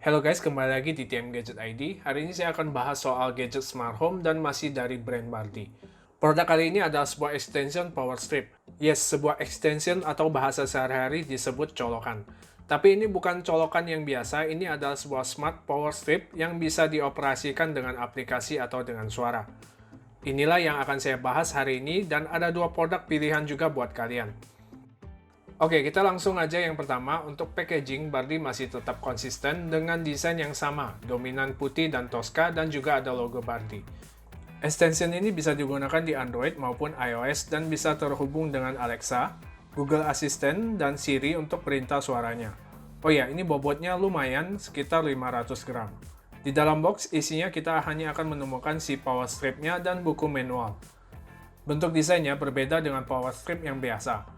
Halo guys, kembali lagi di TM Gadget ID. Hari ini saya akan bahas soal gadget smart home dan masih dari brand Bardi. Produk kali ini adalah sebuah extension power strip. Yes, sebuah extension atau bahasa sehari-hari disebut colokan. Tapi ini bukan colokan yang biasa, ini adalah sebuah smart power strip yang bisa dioperasikan dengan aplikasi atau dengan suara. Inilah yang akan saya bahas hari ini dan ada dua produk pilihan juga buat kalian. Oke, kita langsung aja yang pertama. Untuk packaging, Bardi masih tetap konsisten dengan desain yang sama, dominan putih dan Tosca, dan juga ada logo Bardi. Extension ini bisa digunakan di Android maupun iOS dan bisa terhubung dengan Alexa, Google Assistant, dan Siri untuk perintah suaranya. Oh ya, ini bobotnya lumayan, sekitar 500 gram. Di dalam box, isinya kita hanya akan menemukan si power strip-nya dan buku manual. Bentuk desainnya berbeda dengan power strip yang biasa.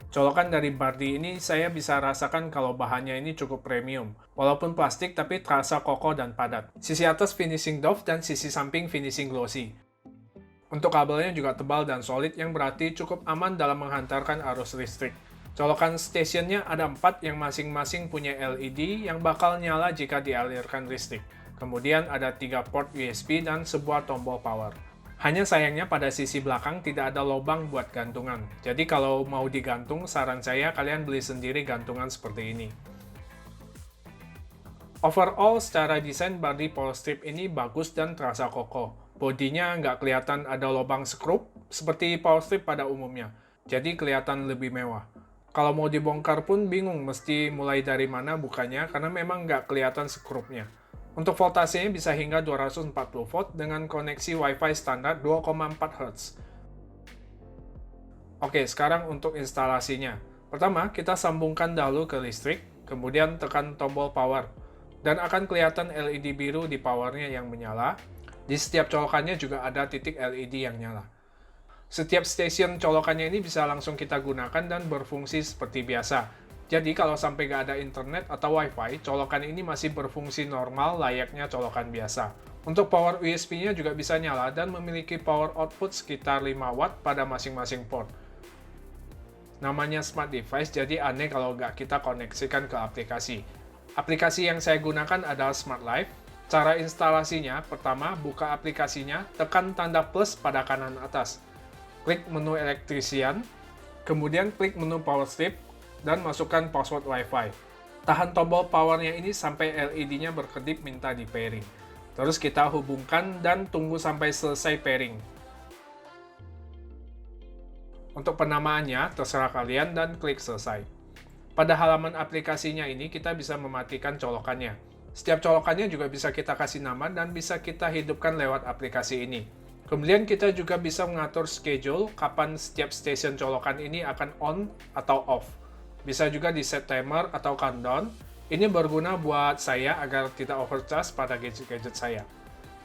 Colokan dari Bardi ini saya bisa rasakan kalau bahannya ini cukup premium. Walaupun plastik tapi terasa kokoh dan padat. Sisi atas finishing doff dan sisi samping finishing glossy. Untuk kabelnya juga tebal dan solid yang berarti cukup aman dalam menghantarkan arus listrik. Colokan stationnya ada 4 yang masing-masing punya LED yang bakal nyala jika dialirkan listrik. Kemudian ada 3 port USB dan sebuah tombol power. Hanya sayangnya pada sisi belakang tidak ada lubang buat gantungan. Jadi kalau mau digantung, saran saya kalian beli sendiri gantungan seperti ini. Overall, secara desain Bardi Power Strip ini bagus dan terasa kokoh. Bodinya nggak kelihatan ada lubang skrup seperti Power Strip pada umumnya. Jadi kelihatan lebih mewah. Kalau mau dibongkar pun bingung mesti mulai dari mana bukanya karena memang nggak kelihatan skrupnya. Untuk voltasenya bisa hingga 240 volt dengan koneksi Wi-Fi standar 2,4 Hz. Oke, sekarang untuk instalasinya. Pertama, kita sambungkan dahulu ke listrik, kemudian tekan tombol power. Dan akan kelihatan LED biru di powernya yang menyala. Di setiap colokannya juga ada titik LED yang nyala. Setiap stasiun colokannya ini bisa langsung kita gunakan dan berfungsi seperti biasa. Jadi kalau sampai nggak ada internet atau wifi, colokan ini masih berfungsi normal layaknya colokan biasa. Untuk power USB-nya juga bisa nyala dan memiliki power output sekitar 5 watt pada masing-masing port. Namanya smart device, jadi aneh kalau nggak kita koneksikan ke aplikasi. Aplikasi yang saya gunakan adalah Smart Life. Cara instalasinya, pertama buka aplikasinya, tekan tanda plus pada kanan atas. Klik menu elektrisian, kemudian klik menu power strip, dan masukkan password Wi-Fi. Tahan tombol powernya ini sampai LED-nya berkedip minta di pairing. Terus kita hubungkan dan tunggu sampai selesai pairing. Untuk penamaannya, terserah kalian dan klik selesai. Pada halaman aplikasinya ini, kita bisa mematikan colokannya. Setiap colokannya juga bisa kita kasih nama dan bisa kita hidupkan lewat aplikasi ini. Kemudian kita juga bisa mengatur schedule kapan setiap stasiun colokan ini akan on atau off. Bisa juga di set timer atau countdown. Ini berguna buat saya agar tidak overcharge pada gadget-gadget saya.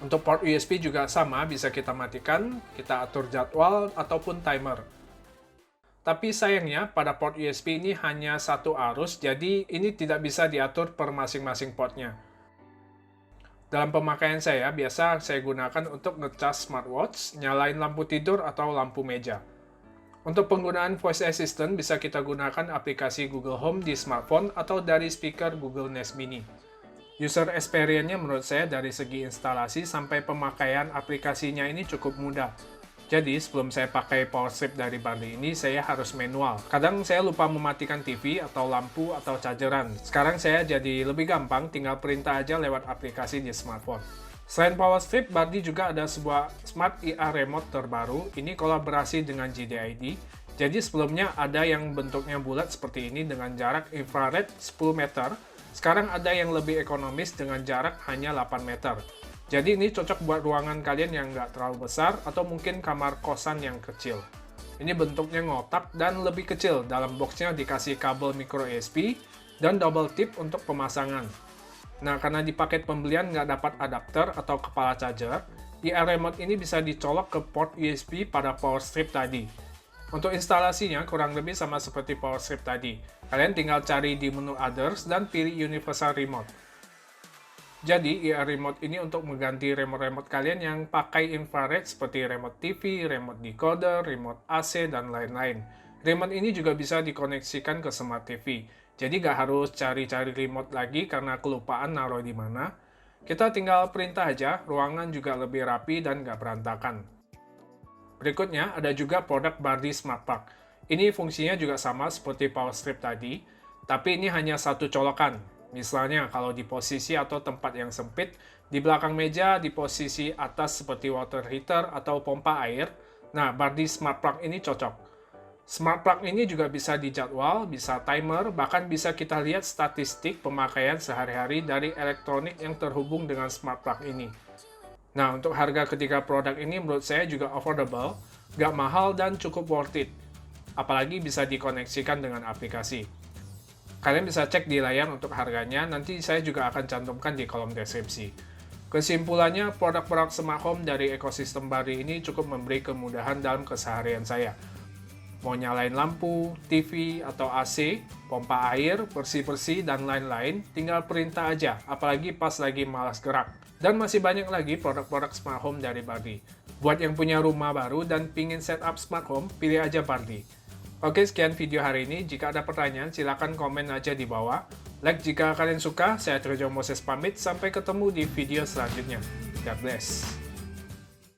Untuk port USB juga sama, bisa kita matikan, kita atur jadwal ataupun timer. Tapi sayangnya pada port USB ini hanya satu arus, jadi ini tidak bisa diatur per masing-masing portnya. Dalam pemakaian saya, biasa saya gunakan untuk ngecas smartwatch, nyalain lampu tidur atau lampu meja. Untuk penggunaan voice assistant bisa kita gunakan aplikasi Google Home di smartphone atau dari speaker Google Nest Mini. User experience-nya menurut saya dari segi instalasi sampai pemakaian aplikasinya ini cukup mudah. Jadi sebelum saya pakai power strip dari Bardi ini, saya harus manual. Kadang saya lupa mematikan TV atau lampu atau chargeran. Sekarang saya jadi lebih gampang, tinggal perintah aja lewat aplikasi di smartphone. Selain power strip, Bardi juga ada sebuah Smart IR Remote terbaru. Ini kolaborasi dengan JDID. Jadi sebelumnya ada yang bentuknya bulat seperti ini dengan jarak infrared 10 meter. Sekarang ada yang lebih ekonomis dengan jarak hanya 8 meter. Jadi ini cocok buat ruangan kalian yang nggak terlalu besar atau mungkin kamar kosan yang kecil. Ini bentuknya ngotak dan lebih kecil. Dalam boxnya dikasih kabel micro USB dan double tip untuk pemasangan. Nah, karena di paket pembelian nggak dapat adapter atau kepala charger, IR Remote ini bisa dicolok ke port USB pada power strip tadi. Untuk instalasinya kurang lebih sama seperti power strip tadi. Kalian tinggal cari di menu Others dan pilih Universal Remote. Jadi, IR Remote ini untuk mengganti remote-remote kalian yang pakai infrared seperti remote TV, remote decoder, remote AC, dan lain-lain. Remote ini juga bisa dikoneksikan ke smart TV. Jadi nggak harus cari-cari remote lagi karena kelupaan naruh di mana. Kita tinggal perintah aja, ruangan juga lebih rapi dan nggak berantakan. Berikutnya ada juga produk Bardi Smart Plug. Ini fungsinya juga sama seperti power strip tadi, tapi ini hanya satu colokan. Misalnya kalau di posisi atau tempat yang sempit, di belakang meja di posisi atas seperti water heater atau pompa air, nah Bardi Smart Plug ini cocok. Smart Plug ini juga bisa dijadwal, bisa timer, bahkan bisa kita lihat statistik pemakaian sehari-hari dari elektronik yang terhubung dengan Smart Plug ini. Nah, untuk harga ketiga produk ini menurut saya juga affordable, nggak mahal dan cukup worth it. Apalagi bisa dikoneksikan dengan aplikasi. Kalian bisa cek di layar untuk harganya, nanti saya juga akan cantumkan di kolom deskripsi. Kesimpulannya, produk-produk smart home dari ekosistem Bardi ini cukup memberi kemudahan dalam keseharian saya. Mau nyalain lampu, TV, atau AC, pompa air, bersih-bersih, dan lain-lain, tinggal perintah aja, apalagi pas lagi malas gerak. Dan masih banyak lagi produk-produk smart home dari Bardi. Buat yang punya rumah baru dan pingin setup smart home, pilih aja Bardi. Oke, sekian video hari ini. Jika ada pertanyaan, silakan komen aja di bawah. Like jika kalian suka. Saya Trejo Moses pamit. Sampai ketemu di video selanjutnya. God bless.